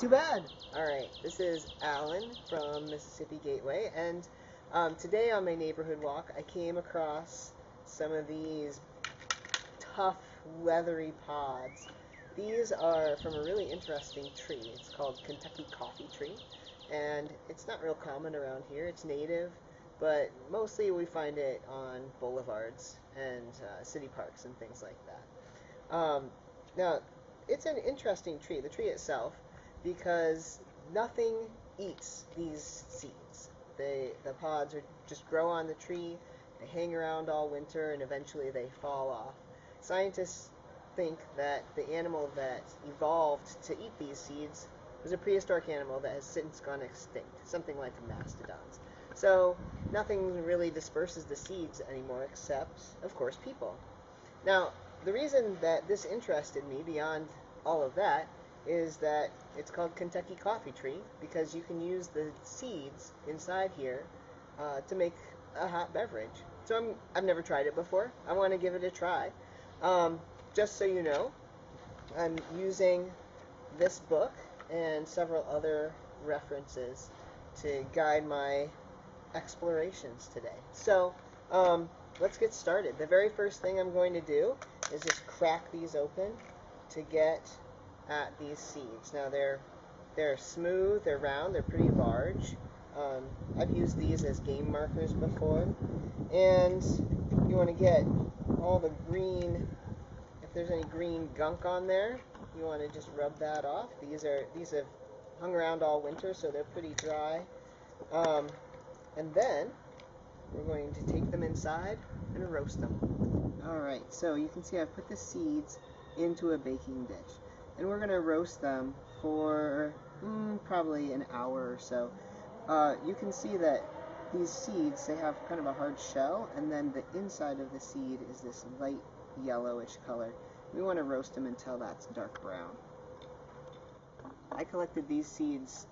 too bad. Alright, this is Alan from Mississippi Gateway, and today on my neighborhood walk I came across some of these tough, leathery pods. These are from a really interesting tree. It's called Kentucky coffee tree, and it's not real common around here. It's native, but mostly we find it on boulevards and city parks and things like that. Now, it's an interesting tree, the tree itself, because nothing eats these seeds. The pods just grow on the tree, they hang around all winter, and eventually they fall off. Scientists think that the animal that evolved to eat these seeds was a prehistoric animal that has since gone extinct, something like a mastodon. So nothing really disperses the seeds anymore except, of course, people. Now, the reason that this interested me beyond all of that is that it's called Kentucky coffee tree because you can use the seeds inside here to make a hot beverage. So I've never tried it before. I want to give it a try. Just so you know, I'm using this book and several other references to guide my explorations today. So let's get started. The very first thing I'm going to do is just crack these open to get at these seeds. Now they're smooth, they're round, they're pretty large. I've used these as game markers before, and you want to get all the green. If there's any green gunk on there, you want to just rub that off. These have hung around all winter, so they're pretty dry. And then we're going to take them inside and roast them. Alright, so you can see I've put the seeds into a baking dish. And we're going to roast them for probably an hour or so. You can see that these seeds, they have kind of a hard shell, and then the inside of the seed is this light yellowish color. We want to roast them until that's dark brown. I collected these seeds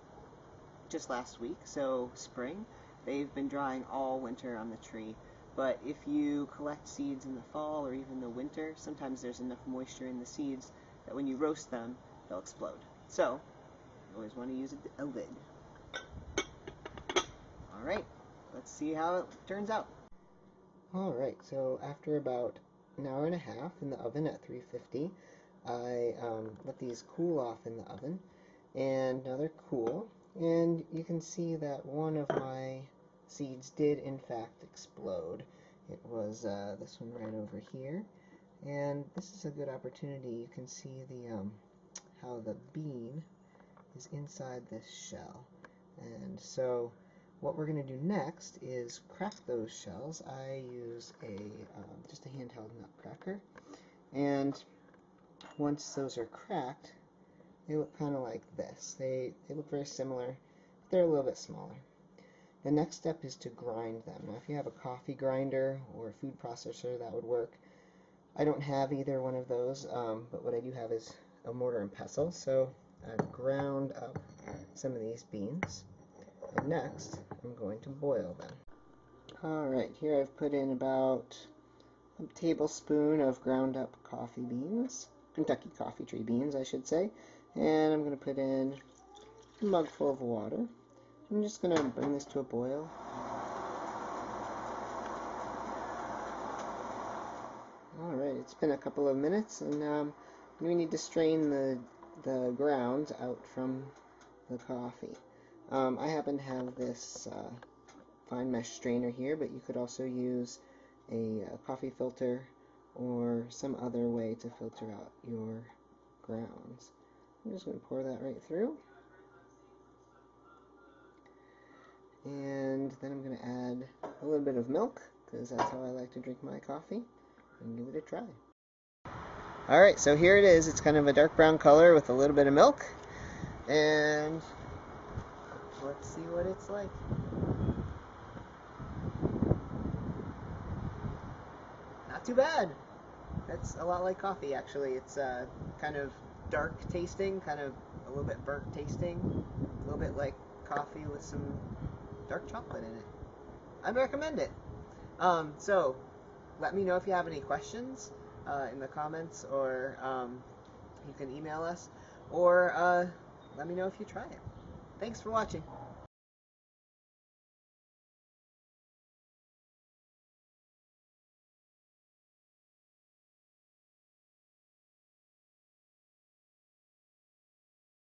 just last week, so spring. They've been drying all winter on the tree, but if you collect seeds in the fall or even the winter, sometimes there's enough moisture in the seeds that when you roast them, they'll explode. So, you always want to use a lid. Alright, let's see how it turns out. Alright, so after about an hour and a half in the oven at 350, I let these cool off in the oven, and now they're cool. And you can see that one of my seeds did in fact explode. It was this one right over here, and this is a good opportunity. You can see the how the bean is inside this shell, and so what we're going to do next is crack those shells. I use just a handheld nutcracker, and once those are cracked, they look kind of like this. They look very similar, but they're a little bit smaller. The next step is to grind them. Now, if you have a coffee grinder or a food processor, that would work. I don't have either one of those, but what I do have is a mortar and pestle. So I've ground up some of these beans, and next I'm going to boil them. Alright, here I've put in about a tablespoon of ground up coffee beans, Kentucky coffee tree beans, I should say. And I'm going to put in a mug full of water. I'm just going to bring this to a boil. Alright, it's been a couple of minutes, and we need to strain the grounds out from the coffee. I happen to have this fine mesh strainer here, but you could also use a coffee filter or some other way to filter out your grounds. I'm just going to pour that right through. And then I'm going to add a little bit of milk, because that's how I like to drink my coffee, and give it a try. Alright, so here it is. It's kind of a dark brown color with a little bit of milk. And let's see what it's like. Not too bad. That's a lot like coffee, actually. It's kind of dark tasting, kind of a little bit burnt tasting, a little bit like coffee with some dark chocolate in it. I'd recommend it. So let me know if you have any questions in the comments, or you can email us, or let me know if you try it. Thanks for watching.